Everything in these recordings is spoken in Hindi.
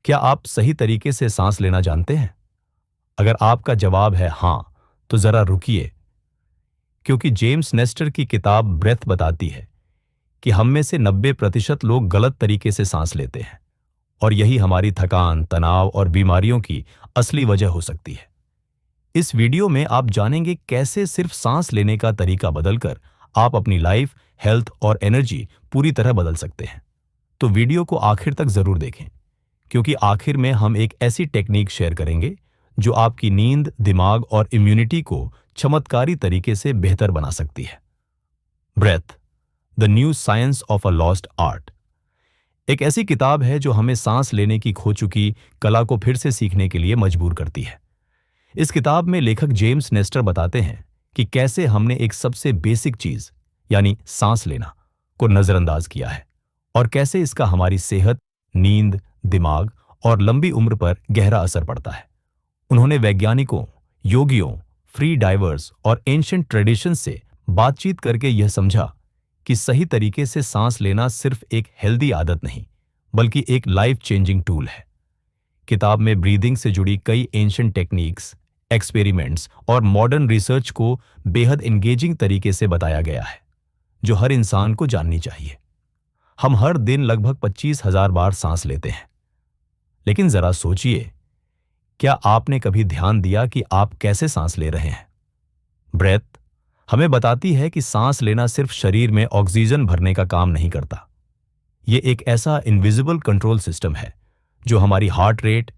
क्या आप सही तरीके से सांस लेना जानते हैं? अगर आपका जवाब है हाँ, तो जरा रुकिए, क्योंकि जेम्स नेस्टर की किताब ब्रेथ बताती है कि हम में से 90% लोग गलत तरीके से सांस लेते हैं, और यही हमारी थकान, तनाव और बीमारियों की असली वजह हो सकती है। इस वीडियो में आप जानेंगे कैसे सिर्फ सांस लेने का तरीका बदलकर आप अपनी लाइफ, हेल्थ और एनर्जी पूरी तरह बदल सकते हैं। तो वीडियो को आखिर तक जरूर देखें, क्योंकि आखिर में हम एक ऐसी टेक्निक शेयर करेंगे जो आपकी नींद, दिमाग और इम्यूनिटी को चमत्कारी तरीके से बेहतर बना सकती है। Breath, the new science of a lost art, एक ऐसी किताब है जो हमें सांस लेने की खो चुकी कला को फिर से सीखने के लिए मजबूर करती है। इस किताब में लेखक जेम्स नेस्टर बताते हैं कि कैसे हमने एक सबसे बेसिक चीज, यानी सांस लेना, को नजरअंदाज किया है, और कैसे इसका हमारी सेहत, नींद, दिमाग और लंबी उम्र पर गहरा असर पड़ता है। उन्होंने वैज्ञानिकों, योगियों, फ्री डाइवर्स और एंशिएंट ट्रेडिशन से बातचीत करके यह समझा कि सही तरीके से सांस लेना सिर्फ एक हेल्दी आदत नहीं, बल्कि एक लाइफ चेंजिंग टूल है। किताब में ब्रीदिंग से जुड़ी कई एंशिएंट टेक्निक्स, एक्सपेरिमेंट्स और मॉडर्न रिसर्च को बेहद एंगेजिंग तरीके से बताया गया है, जो हर इंसान को जाननी चाहिए। हम हर दिन लगभग 25,000 बार सांस लेते हैं, लेकिन जरा सोचिए, क्या आपने कभी ध्यान दिया कि आप कैसे सांस ले रहे हैं? ब्रेथ हमें बताती है कि सांस लेना सिर्फ शरीर में ऑक्सीजन भरने का काम नहीं करता। यह एक ऐसा इनविजिबल कंट्रोल सिस्टम है जो हमारी heart rate,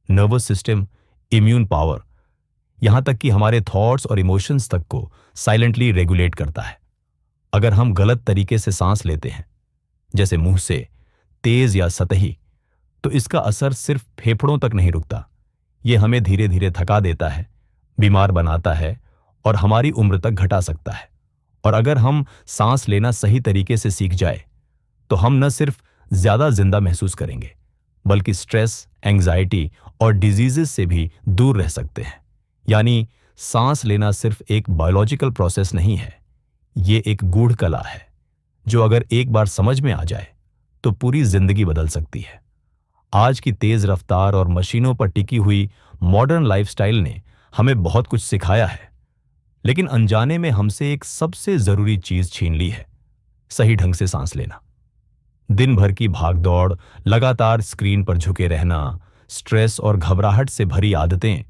nervous system, immune power, यहां तक कि हमारे थॉट्स और इमोशंस तक को साइलेंटली रेगुलेट करता है। अगर हम गलत तरीके से सांस लेते हैं, जैसे मुंह से, तेज या सतही, तो इसका असर सिर्फ फेफड़ों तक नहीं रुकता। यह हमें धीरे धीरे थका देता है, बीमार बनाता है और हमारी उम्र तक घटा सकता है। और अगर हम सांस लेना सही तरीके से सीख जाए, तो हम न सिर्फ ज्यादा जिंदा महसूस करेंगे, बल्कि स्ट्रेस, एंजाइटी और डिजीजेस से भी दूर रह सकते हैं। यानी सांस लेना सिर्फ एक बायोलॉजिकल प्रोसेस नहीं है, ये एक गूढ़ कला है जो अगर एक बार समझ में आ जाए तो पूरी जिंदगी बदल सकती है। आज की तेज रफ्तार और मशीनों पर टिकी हुई मॉडर्न लाइफस्टाइल ने हमें बहुत कुछ सिखाया है, लेकिन अनजाने में हमसे एक सबसे जरूरी चीज छीन ली है, सही ढंग से सांस लेना। दिन भर की भागदौड़, लगातार स्क्रीन पर झुके रहना, स्ट्रेस और घबराहट से भरी आदतें,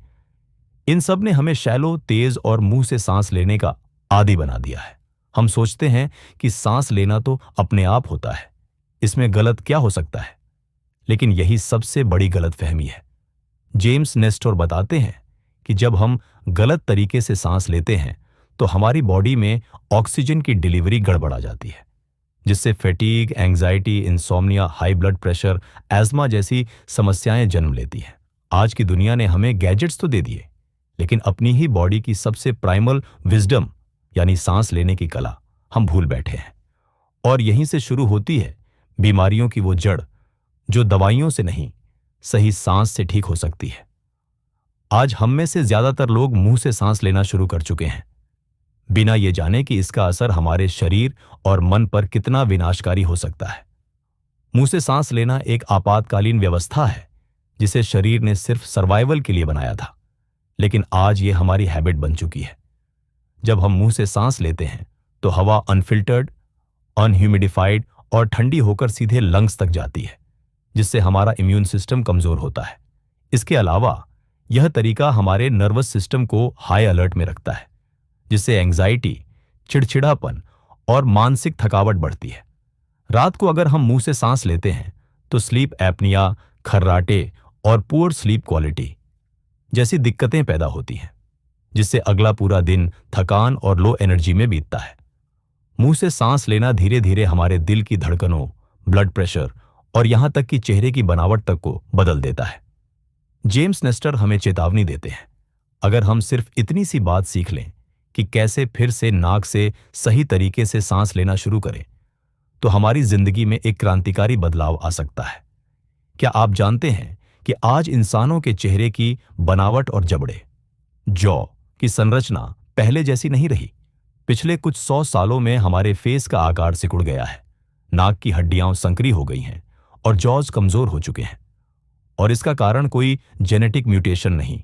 इन सब ने हमें शैलो, तेज और मुंह से सांस लेने का आदी बना दिया है। हम सोचते हैं कि सांस लेना तो अपने आप होता है, इसमें गलत क्या हो सकता है? लेकिन यही सबसे बड़ी गलतफहमी है। जेम्स नेस्टर बताते हैं कि जब हम गलत तरीके से सांस लेते हैं, तो हमारी बॉडी में ऑक्सीजन की डिलीवरी गड़बड़ा जाती है, जिससे fatigue, anxiety, insomnia, high blood pressure, ESMA जैसी समस्याएं जन्म लेती हैं। आज की दुनिया ने हमें गैजेट्स तो दे दिए, लेकिन अपनी ही बॉडी की सबसे प्राइमल विजडम, यानी सांस लेने की कला, हम भूल बैठे हैं। और यहीं से शुरू होती है बीमारियों की वो जड़, जो दवाइयों से नहीं, सही सांस से ठीक हो सकती है। आज हम में से ज्यादातर लोग मुंह से सांस लेना शुरू कर चुके हैं, बिना ये जाने कि इसका असर हमारे शरीर और मन पर कितना विनाशकारी हो सकता है। मुंह से सांस लेना एक आपातकालीन व्यवस्था है जिसे शरीर ने सिर्फ सर्वाइवल के लिए बनाया था, लेकिन आज ये हमारी हैबिट बन चुकी है। जब हम मुंह से सांस लेते हैं, तो हवा अनफिल्टर्ड, अनह्यूमिडिफाइड और ठंडी होकर सीधे लंग्स तक जाती है, जिससे हमारा इम्यून सिस्टम कमजोर होता है। इसके अलावा यह तरीका हमारे नर्वस सिस्टम को हाई अलर्ट में रखता है, जिससे एंजाइटी, चिड़चिड़ापन और मानसिक थकावट बढ़ती है। रात को अगर हम मुंह से सांस लेते हैं, तो स्लीप एपनिया, खर्राटे और पुअर स्लीप क्वालिटी जैसी दिक्कतें पैदा होती हैं, जिससे अगला पूरा दिन थकान और लो एनर्जी में बीतता है। मुंह से सांस लेना धीरे धीरे हमारे दिल की धड़कनों, ब्लड प्रेशर और यहां तक कि चेहरे की बनावट तक को बदल देता है। जेम्स नेस्टर हमें चेतावनी देते हैं, अगर हम सिर्फ इतनी सी बात सीख लें कि कैसे फिर से नाक से सही तरीके से सांस लेना शुरू करें, तो हमारी जिंदगी में एक क्रांतिकारी बदलाव आ सकता है। क्या आप जानते हैं कि आज इंसानों के चेहरे की बनावट और जबड़े, जॉ की संरचना पहले जैसी नहीं रही। पिछले कुछ 100 सालों में हमारे फेस का आकार सिकुड़ गया है, नाक की हड्डियां संकरी हो गई हैं और जॉज कमजोर हो चुके हैं। और इसका कारण कोई जेनेटिक म्यूटेशन नहीं,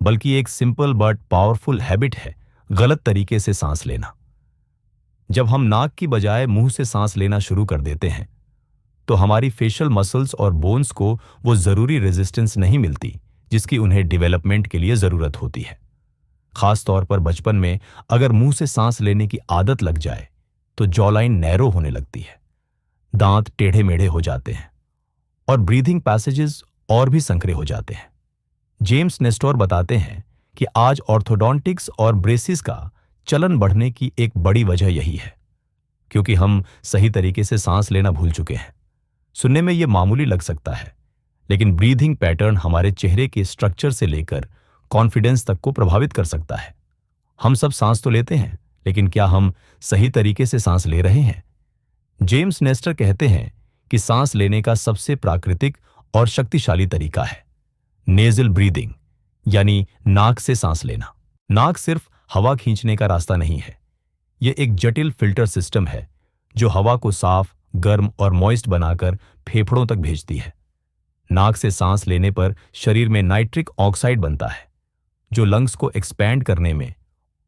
बल्कि एक सिंपल बट पावरफुल हैबिट है, गलत तरीके से सांस लेना। जब हम नाक की बजाय मुंह से सांस लेना शुरू कर देते हैं, तो हमारी फेशियल मसल्स और बोन्स को वो जरूरी रेजिस्टेंस नहीं मिलती जिसकी उन्हें डेवलपमेंट के लिए जरूरत होती है। खास तौर पर बचपन में अगर मुंह से सांस लेने की आदत लग जाए तो जॉलाइन नैरो होने लगती है, दांत टेढ़े मेढ़े हो जाते हैं और ब्रीथिंग पैसेजेस और भी संकरे हो जाते हैं। जेम्स नेस्टोर बताते हैं कि आज ऑर्थोडोंटिक्स और ब्रेसिस का चलन बढ़ने की एक बड़ी वजह यही है, क्योंकि हम सही तरीके से सांस लेना भूल चुके हैं। सुनने में यह मामूली लग सकता है, लेकिन ब्रीथिंग पैटर्न हमारे चेहरे के स्ट्रक्चर से लेकर कॉन्फिडेंस तक को प्रभावित कर सकता है। हम सब सांस तो लेते हैं, लेकिन क्या हम सही तरीके से सांस ले रहे हैं? जेम्स नेस्टर कहते हैं कि सांस लेने का सबसे प्राकृतिक और शक्तिशाली तरीका है नेजल ब्रीदिंग, यानी नाक से सांस लेना। नाक सिर्फ हवा खींचने का रास्ता नहीं है, यह एक जटिल फिल्टर सिस्टम है जो हवा को साफ, गर्म और मॉइस्ट बनाकर फेफड़ों तक भेजती है। नाक से सांस लेने पर शरीर में नाइट्रिक ऑक्साइड बनता है, जो लंग्स को एक्सपैंड करने में,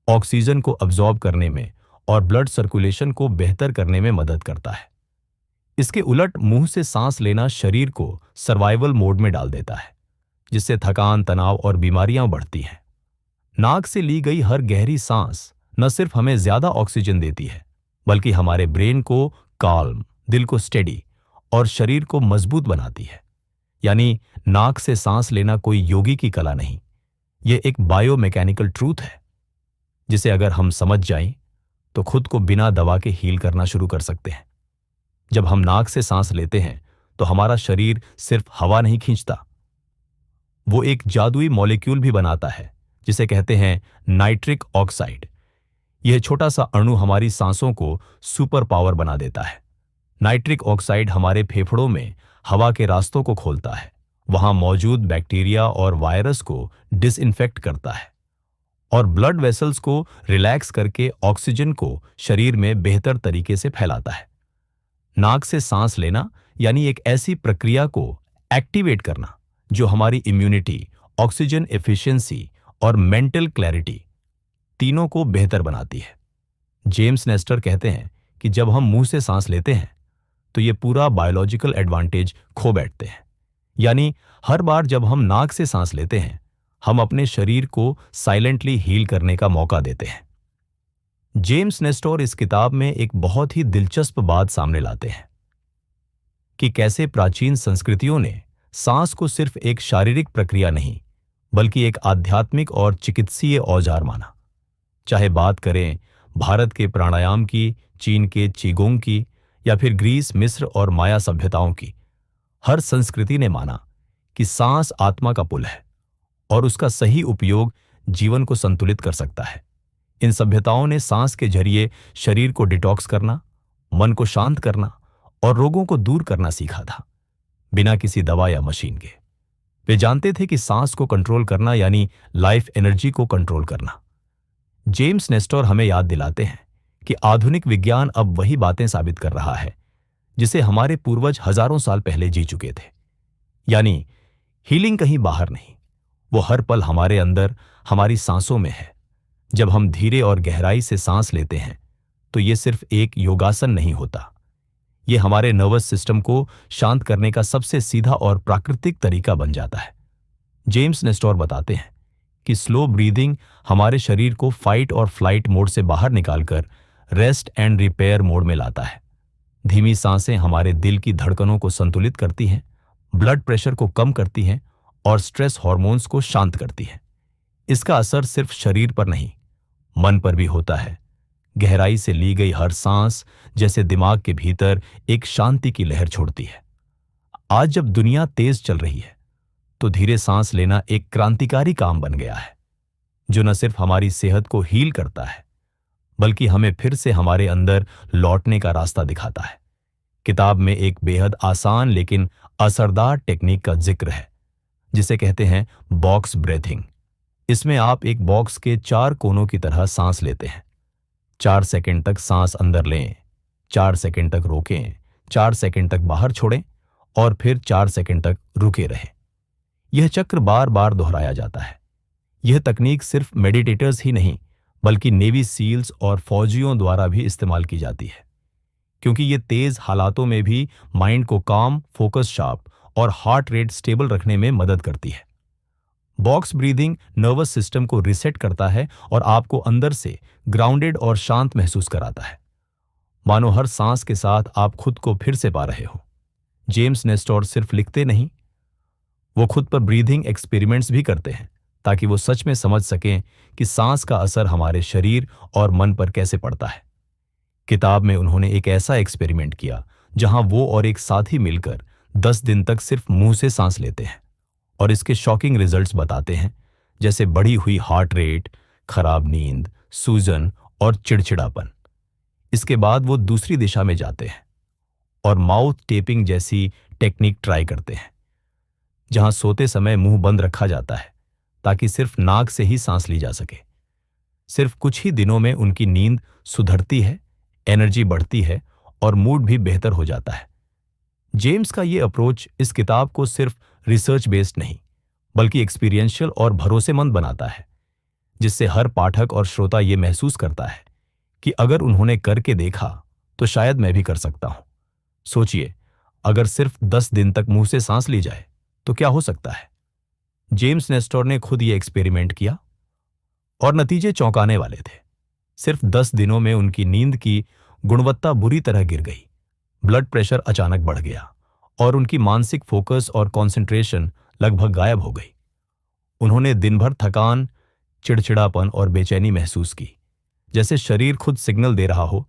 ऑक्सीजन को अब्जॉर्ब करने में और ब्लड सर्कुलेशन को बेहतर करने में मदद करता है। इसके उलट मुंह से सांस लेना शरीर को सर्वाइवल मोड में डाल देता है, जिससे थकान, तनाव और बीमारियां बढ़ती हैं। नाक से ली गई हर गहरी सांस न सिर्फ हमें ज्यादा ऑक्सीजन देती है, बल्कि हमारे ब्रेन को काल्म, दिल को स्टेडी और शरीर को मजबूत बनाती है। यानी नाक से सांस लेना कोई योगी की कला नहीं, यह एक बायोमैकेनिकल ट्रूथ है, जिसे अगर हम समझ जाएं तो खुद को बिना दवा के हील करना शुरू कर सकते हैं। जब हम नाक से सांस लेते हैं तो हमारा शरीर सिर्फ हवा नहीं खींचता, वो एक जादुई मॉलिक्यूल भी बनाता है जिसे कहते हैं नाइट्रिक ऑक्साइड। यह छोटा सा अणु हमारी सांसों को सुपर पावर बना देता है। नाइट्रिक ऑक्साइड हमारे फेफड़ों में हवा के रास्तों को खोलता है, वहां मौजूद बैक्टीरिया और वायरस को डिसइंफेक्ट करता है और ब्लड वेसल्स को रिलैक्स करके ऑक्सीजन को शरीर में बेहतर तरीके से फैलाता है। नाक से सांस लेना यानी एक ऐसी प्रक्रिया को एक्टिवेट करना जो हमारी इम्यूनिटी, ऑक्सीजन एफिशिएंसी और मेंटल क्लैरिटी तीनों को बेहतर बनाती है। जेम्स नेस्टर कहते हैं कि जब हम मुंह से सांस लेते हैं तो ये पूरा बायोलॉजिकल एडवांटेज खो बैठते हैं। यानी हर बार जब हम नाक से सांस लेते हैं, हम अपने शरीर को साइलेंटली हील करने का मौका देते हैं। जेम्स नेस्टोर इस किताब में एक बहुत ही दिलचस्प बात सामने लाते हैं कि कैसे प्राचीन संस्कृतियों ने सांस को सिर्फ एक शारीरिक प्रक्रिया नहीं, बल्कि एक आध्यात्मिक और चिकित्सीय औजार माना। चाहे बात करें भारत के प्राणायाम की, चीन के चीगोंग की, या फिर ग्रीस, मिस्र और माया सभ्यताओं की, हर संस्कृति ने माना कि सांस आत्मा का पुल है और उसका सही उपयोग जीवन को संतुलित कर सकता है। इन सभ्यताओं ने सांस के जरिए शरीर को डिटॉक्स करना, मन को शांत करना और रोगों को दूर करना सीखा था, बिना किसी दवा या मशीन के। वे जानते थे कि सांस को कंट्रोल करना यानी लाइफ एनर्जी को कंट्रोल करना। जेम्स नेस्टोर हमें याद दिलाते हैं कि आधुनिक विज्ञान अब वही बातें साबित कर रहा है जिसे हमारे पूर्वज हजारों साल पहले जी चुके थे। यानी हीलिंग कहीं बाहर नहीं, वो हर पल हमारे अंदर, हमारी सांसों में है। जब हम धीरे और गहराई से सांस लेते हैं तो ये सिर्फ एक योगासन नहीं होता, ये हमारे नर्वस सिस्टम को शांत करने का सबसे सीधा और प्राकृतिक तरीका बन जाता है। जेम्स नेस्टोर बताते हैं कि स्लो ब्रीदिंग हमारे शरीर को फाइट और फ्लाइट मोड से बाहर निकालकर रेस्ट एंड रिपेयर मोड में लाता है। धीमी सांसें हमारे दिल की धड़कनों को संतुलित करती हैं, ब्लड प्रेशर को कम करती हैं और स्ट्रेस हार्मोन्स को शांत करती हैं। इसका असर सिर्फ शरीर पर नहीं, मन पर भी होता है। गहराई से ली गई हर सांस जैसे दिमाग के भीतर एक शांति की लहर छोड़ती है। आज जब दुनिया तेज चल रही है तो धीरे सांस लेना एक क्रांतिकारी काम बन गया है, जो न सिर्फ हमारी सेहत को हील करता है, बल्कि हमें फिर से हमारे अंदर लौटने का रास्ता दिखाता है। किताब में एक बेहद आसान लेकिन असरदार टेक्निक का जिक्र है, जिसे कहते हैं बॉक्स ब्रेथिंग। इसमें आप एक बॉक्स के 4 कोनों की तरह सांस लेते हैं। 4 सेकंड तक सांस अंदर लें, 4 सेकंड तक रोकें, 4 सेकंड तक बाहर छोड़ें और फिर 4 सेकंड तक रुके रहें। यह चक्र बार बार दोहराया जाता है। यह तकनीक सिर्फ मेडिटेटर्स ही नहीं बल्कि नेवी सील्स और फौजियों द्वारा भी इस्तेमाल की जाती है, क्योंकि ये तेज हालातों में भी माइंड को काम, फोकस शार्प और हार्ट रेट स्टेबल रखने में मदद करती है। बॉक्स ब्रीदिंग नर्वस सिस्टम को रिसेट करता है और आपको अंदर से ग्राउंडेड और शांत महसूस कराता है, मानो हर सांस के साथ आप खुद को फिर से पा रहे हो। जेम्स नेस्टोर सिर्फ लिखते नहीं, वो खुद पर ब्रीदिंग एक्सपेरिमेंट्स भी करते हैं ताकि वो सच में समझ सकें कि सांस का असर हमारे शरीर और मन पर कैसे पड़ता है। किताब में उन्होंने एक ऐसा एक्सपेरिमेंट किया जहां वो और एक साथी मिलकर 10 दिन तक सिर्फ मुंह से सांस लेते हैं और इसके शॉकिंग रिजल्ट्स बताते हैं, जैसे बढ़ी हुई हार्ट रेट, खराब नींद, सूजन और चिड़चिड़ापन। इसके बाद वो दूसरी दिशा में जाते हैं और माउथ टेपिंग जैसी टेक्निक ट्राई करते हैं, जहां सोते समय मुंह बंद रखा जाता है ताकि सिर्फ नाक से ही सांस ली जा सके। सिर्फ कुछ ही दिनों में उनकी नींद सुधरती है, एनर्जी बढ़ती है और मूड भी बेहतर हो जाता है। जेम्स का ये अप्रोच इस किताब को सिर्फ रिसर्च बेस्ड नहीं बल्कि एक्सपीरियंशियल और भरोसेमंद बनाता है, जिससे हर पाठक और श्रोता ये महसूस करता है कि अगर उन्होंने करके देखा तो शायद मैं भी कर सकता हूं। सोचिए, अगर सिर्फ 10 दिन तक मुंह से सांस ली जाए तो क्या हो सकता है। जेम्स नेस्टोर ने खुद ये एक्सपेरिमेंट किया और नतीजे चौंकाने वाले थे। सिर्फ 10 दिनों में उनकी नींद की गुणवत्ता बुरी तरह गिर गई, ब्लड प्रेशर अचानक बढ़ गया और उनकी मानसिक फोकस और कंसंट्रेशन लगभग गायब हो गई। उन्होंने दिन भर थकान, चिड़चिड़ापन और बेचैनी महसूस की, जैसे शरीर खुद सिग्नल दे रहा हो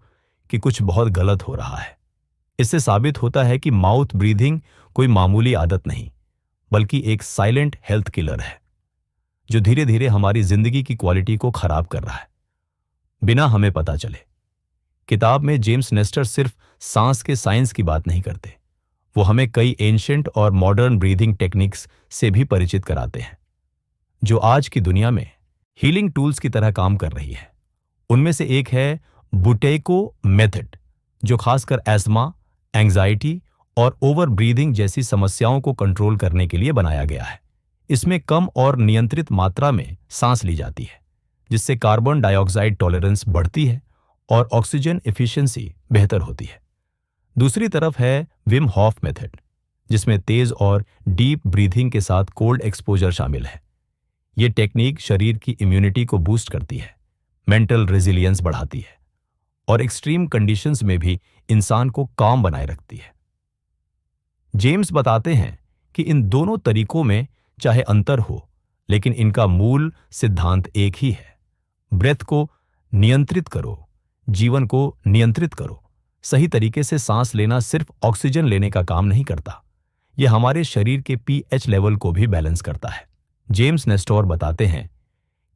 कि कुछ बहुत गलत हो रहा है। इससे साबित होता है कि माउथ ब्रीथिंग कोई मामूली आदत नहीं बल्कि एक साइलेंट हेल्थ किलर है, जो धीरे धीरे हमारी जिंदगी की क्वालिटी को खराब कर रहा है बिना हमें पता चले। किताब में जेम्स नेस्टर सिर्फ सांस के साइंस की बात नहीं करते, वो हमें कई एंशिएंट और मॉडर्न ब्रीदिंग टेक्निक्स से भी परिचित कराते हैं, जो आज की दुनिया में हीलिंग टूल्स की तरह काम कर रही है। उनमें से एक है बुटेको मेथड, जो खासकर एस्थमा, एंजाइटी और ओवर ब्रीदिंग जैसी समस्याओं को कंट्रोल करने के लिए बनाया गया है। इसमें कम और नियंत्रित मात्रा में सांस ली जाती है, जिससे कार्बन डाइऑक्साइड टॉलरेंस बढ़ती है और ऑक्सीजन एफिशिएंसी बेहतर होती है। दूसरी तरफ है विम हॉफ मेथड, जिसमें तेज और डीप ब्रीथिंग के साथ कोल्ड एक्सपोजर शामिल है। ये टेक्निक शरीर की इम्यूनिटी को बूस्ट करती है, मेंटल रेजिलियंस बढ़ाती है और एक्सट्रीम कंडीशंस में भी इंसान को काम बनाए रखती है। जेम्स बताते हैं कि इन दोनों तरीकों में चाहे अंतर हो, लेकिन इनका मूल सिद्धांत एक ही है। ब्रेथ को नियंत्रित करो, जीवन को नियंत्रित करो। सही तरीके से सांस लेना सिर्फ ऑक्सीजन लेने का काम नहीं करता, यह हमारे शरीर के पीएच लेवल को भी बैलेंस करता है। जेम्स नेस्टोर बताते हैं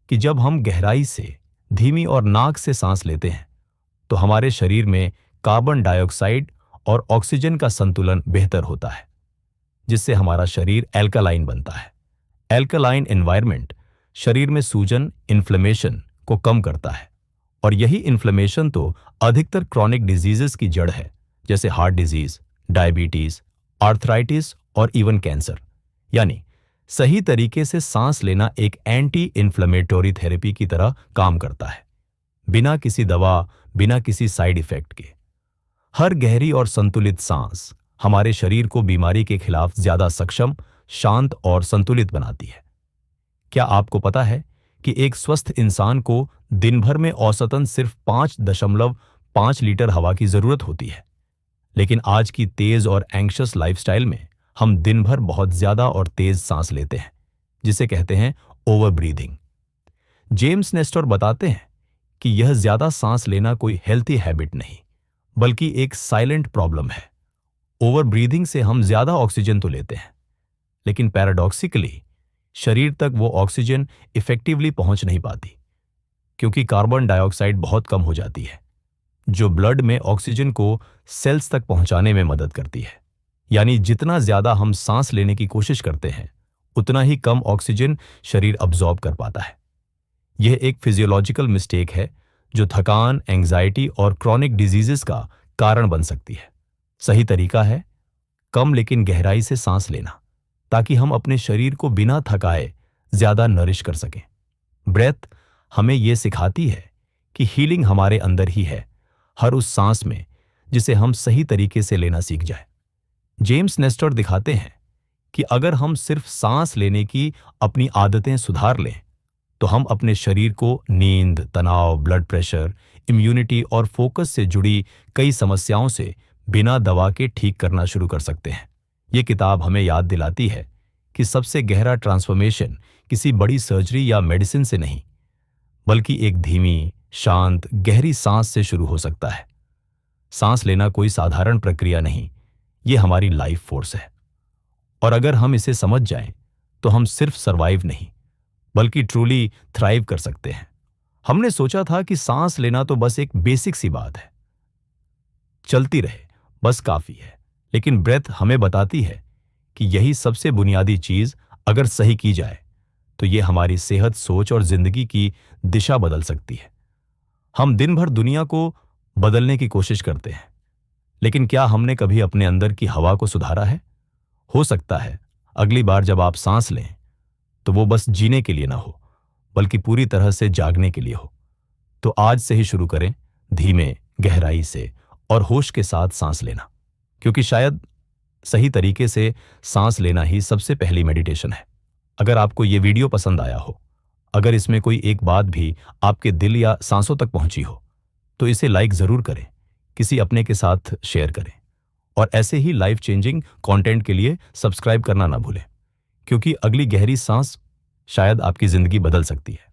कि जब हम गहराई से, धीमी और नाक से सांस लेते हैं तो हमारे शरीर में कार्बन डाइऑक्साइड और ऑक्सीजन का संतुलन बेहतर होता है, जिससे हमारा शरीर एल्कलाइन बनता है। एल्कलाइन एनवायरनमेंट शरीर में सूजन, इन्फ्लेमेशन को कम करता है और यही इन्फ्लेमेशन तो अधिकतर क्रॉनिक डिजीजेस की जड़ है, जैसे हार्ट डिजीज, डायबिटीज, आर्थराइटिस और इवन कैंसर। यानी सही तरीके से सांस लेना एक एंटी इन्फ्लेमेटरी थेरेपी की तरह काम करता है, बिना किसी दवा, बिना किसी साइड इफेक्ट के। हर गहरी और संतुलित सांस हमारे शरीर को बीमारी के खिलाफ ज्यादा सक्षम, शांत और संतुलित बनाती है। क्या आपको पता है कि एक स्वस्थ इंसान को दिन भर में औसतन सिर्फ 5.5 लीटर हवा की जरूरत होती है, लेकिन आज की तेज और एंग्शियस लाइफस्टाइल में हम दिन भर बहुत ज्यादा और तेज सांस लेते हैं, जिसे कहते हैं ओवर ब्रीदिंग। जेम्स नेस्टर बताते हैं कि यह ज्यादा सांस लेना कोई हेल्थी हैबिट नहीं बल्कि एक साइलेंट प्रॉब्लम है। ओवर ब्रीदिंग से हम ज्यादा ऑक्सीजन तो लेते हैं, लेकिन पैराडॉक्सिकली शरीर तक वो ऑक्सीजन इफेक्टिवली पहुंच नहीं पाती, क्योंकि कार्बन डाइऑक्साइड बहुत कम हो जाती है, जो ब्लड में ऑक्सीजन को सेल्स तक पहुंचाने में मदद करती है। यानी जितना ज्यादा हम सांस लेने की कोशिश करते हैं, उतना ही कम ऑक्सीजन शरीर अब्जॉर्ब कर पाता है। यह एक फिजियोलॉजिकल मिस्टेक है जो थकान, एंजाइटी और क्रॉनिक डिजीजेस का कारण बन सकती है। सही तरीका है कम लेकिन गहराई से सांस लेना, ताकि हम अपने शरीर को बिना थकाए ज्यादा नरिश कर सकें। ब्रेथ हमें यह सिखाती है कि हीलिंग हमारे अंदर ही है, हर उस सांस में जिसे हम सही तरीके से लेना सीख जाए। जेम्स नेस्टर दिखाते हैं कि अगर हम सिर्फ सांस लेने की अपनी आदतें सुधार लें तो हम अपने शरीर को नींद, तनाव, ब्लड प्रेशर, इम्यूनिटी और फोकस से जुड़ी कई समस्याओं से बिना दवा के ठीक करना शुरू कर सकते हैं। ये किताब हमें याद दिलाती है कि सबसे गहरा ट्रांसफॉर्मेशन किसी बड़ी सर्जरी या मेडिसिन से नहीं, बल्कि एक धीमी, शांत, गहरी सांस से शुरू हो सकता है। सांस लेना कोई साधारण प्रक्रिया नहीं, ये हमारी लाइफ फोर्स है। और अगर हम इसे समझ जाएं, तो हम सिर्फ सरवाइव नहीं, बल्कि ट्रूली थ्राइव कर सकते हैं। हमने सोचा था कि सांस लेना तो बस एक बेसिक सी बात है, चलती रहे बस काफी है। लेकिन ब्रेथ हमें बताती है कि यही सबसे बुनियादी चीज अगर सही की जाए तो ये हमारी सेहत, सोच और जिंदगी की दिशा बदल सकती है। हम दिन भर दुनिया को बदलने की कोशिश करते हैं, लेकिन क्या हमने कभी अपने अंदर की हवा को सुधारा है? हो सकता है अगली बार जब आप सांस लें तो वो बस जीने के लिए ना हो, बल्कि पूरी तरह से जागने के लिए हो। तो आज से ही शुरू करें, धीमे, गहराई से और होश के साथ सांस लेना, क्योंकि शायद सही तरीके से सांस लेना ही सबसे पहली मेडिटेशन है। अगर आपको ये वीडियो पसंद आया हो, अगर इसमें कोई एक बात भी आपके दिल या सांसों तक पहुंची हो, तो इसे लाइक जरूर करें, किसी अपने के साथ शेयर करें और ऐसे ही लाइफ चेंजिंग कंटेंट के लिए सब्सक्राइब करना ना भूलें, क्योंकि अगली गहरी सांस शायद आपकी जिंदगी बदल सकती है।